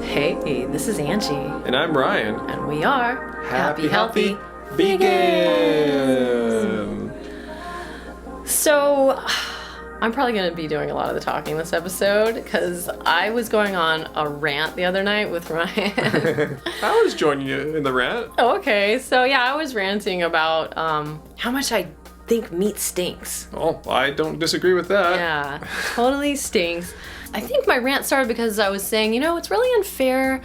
Hey, this is Angie. And I'm Ryan. And we are Happy Healthy Vegan! So, I'm probably going to be doing a lot of the talking this episode because I was going on a rant the other night with Ryan. I was joining you in the rant. Oh, okay. So, yeah, I was ranting about how much I think meat stinks. Oh, I don't disagree with that. Yeah, totally stinks. I think my rant started because I was saying, it's really unfair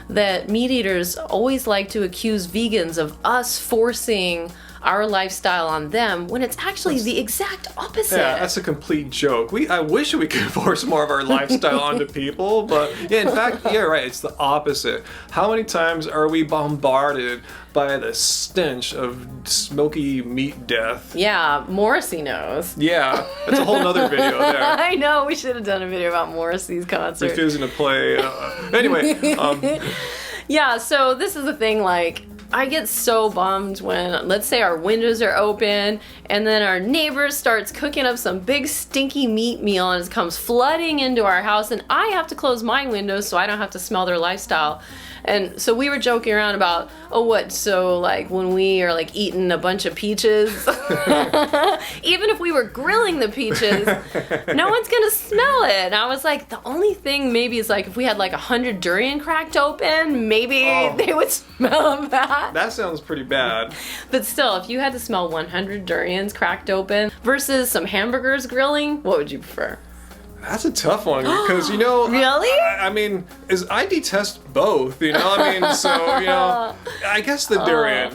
that meat eaters always like to accuse vegans of us forcing our lifestyle on them when it's actually the exact opposite. Yeah, that's a complete joke. I wish we could force more of our lifestyle onto people, but yeah, in fact, yeah, right, it's the opposite. How many times are we bombarded by the stench of smoky meat death? Yeah, Morrissey knows. Yeah, that's a whole nother video there. I know, we should have done a video about Morrissey's concert. Refusing to play. Anyway. Yeah, so this is the thing, I get so bummed when, let's say, our windows are open and then our neighbor starts cooking up some big stinky meat meal and it comes flooding into our house and I have to close my windows so I don't have to smell their lifestyle. And so we were joking around about, when we are eating a bunch of peaches, even if we were grilling the peaches, no one's gonna smell it. And I was like, the only thing maybe is if we had 100 durian cracked open, maybe they would smell that. That sounds pretty bad. But still, if you had to smell 100 durians cracked open versus some hamburgers grilling, what would you prefer? That's a tough one because Really? I detest both. I guess the durian.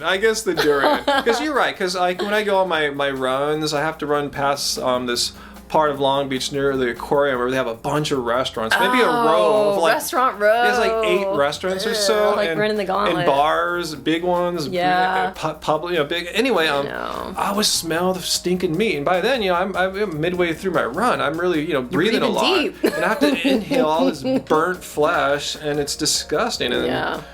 Because you're right. Because when I go on my runs, I have to run past this part of Long Beach near the aquarium where they have a bunch of restaurants, maybe a row of restaurant row. There's 8 restaurants or so, running the gauntlet. And bars, big ones, yeah, public, big. Anyway, I always smell the stinking meat, and by then, I'm midway through my run. I'm really, breathing a lot, deep. and I have to inhale all this burnt flesh, and it's disgusting. And, yeah.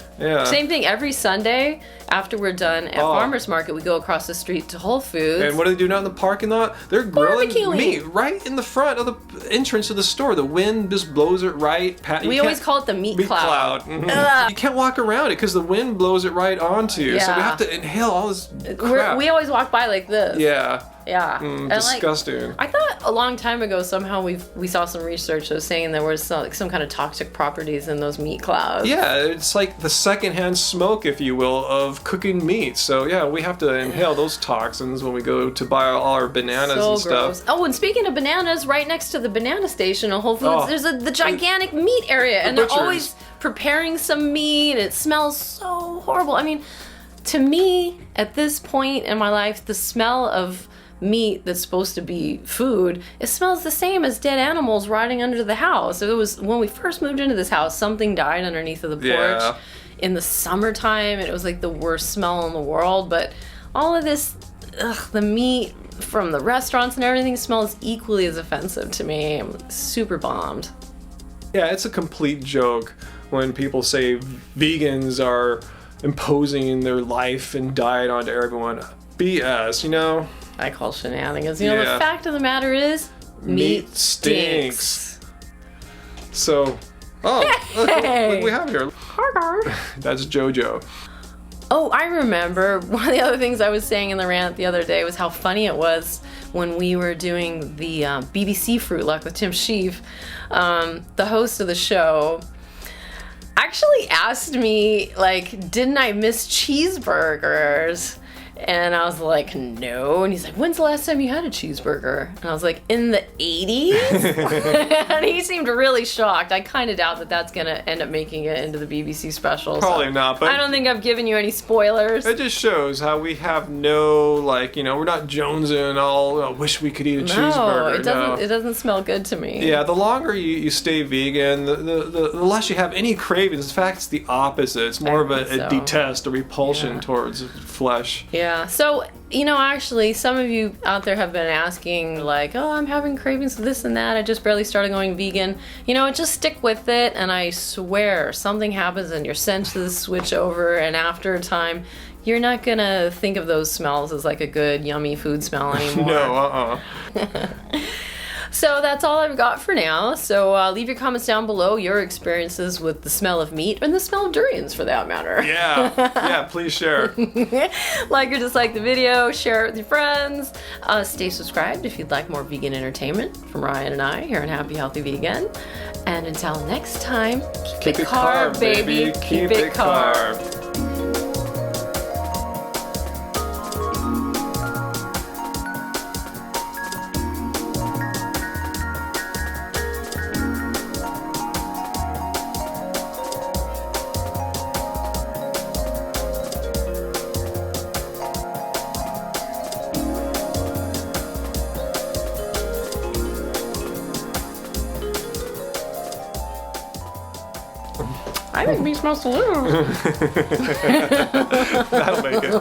Same thing every Sunday after we're done at Farmer's Market, we go across the street to Whole Foods. And what do they do now in the parking lot? They're grilling meat right in the front of the entrance of the store. The wind just blows it right past. We always call it the meat cloud. Mm-hmm. You can't walk around it because the wind blows it right onto you. Yeah. So we have to inhale all this crap. We always walk by like this. Yeah. Yeah. Disgusting. I thought a long time ago somehow we saw some research that was saying there was some kind of toxic properties in those meat clouds. Yeah, it's like the secondhand smoke, if you will, of cooking meat. So yeah, we have to inhale those toxins when we go to buy all our bananas and gross. stuff. Oh, and speaking of bananas, right next to the banana station at Whole Foods, there's the gigantic meat area, and they're always preparing some meat, and it smells so horrible. To me, at this point in my life, the smell of meat that's supposed to be food, it smells the same as dead animals rotting under the house. It was when we first moved into this house, something died underneath of the porch in the summertime, and it was the worst smell in the world. But all of this, the meat from the restaurants and everything smells equally as offensive to me. I'm super bummed. Yeah, it's a complete joke when people say vegans are imposing their life and diet onto everyone. BS, I call shenanigans. The fact of the matter is, meat stinks. So, look what we have here. That's JoJo. Oh, I remember one of the other things I was saying in the rant the other day was how funny it was when we were doing the BBC Fruit Luck with Tim Sheaf. The host of the show actually asked me, didn't I miss cheeseburgers? And I was like, no. And he's like, when's the last time you had a cheeseburger? And I was like, in the 80s? And he seemed really shocked. I kind of doubt that that's going to end up making it into the BBC special. Probably not, but I don't think I've given you any spoilers. It just shows how we have no, we're not jonesing all, wish we could eat a cheeseburger. No, it doesn't smell good to me. Yeah, the longer you stay vegan, the less you have any cravings. In fact, it's the opposite. It's more of a detest, a repulsion towards flesh. Yeah, so, actually, some of you out there have been asking, I'm having cravings for this and that. I just barely started going vegan. Just stick with it, and I swear, something happens and your senses switch over, and after a time, you're not gonna think of those smells as a good, yummy food smell anymore. No, So that's all I've got for now. So leave your comments down below, your experiences with the smell of meat and the smell of durians for that matter. Yeah, please share. Like or dislike the video, share it with your friends. Stay subscribed if you'd like more vegan entertainment from Ryan and I here on Happy Healthy Vegan. And until next time, keep it carb, baby. Keep it carb. I think meat smells delicious. That'll make it.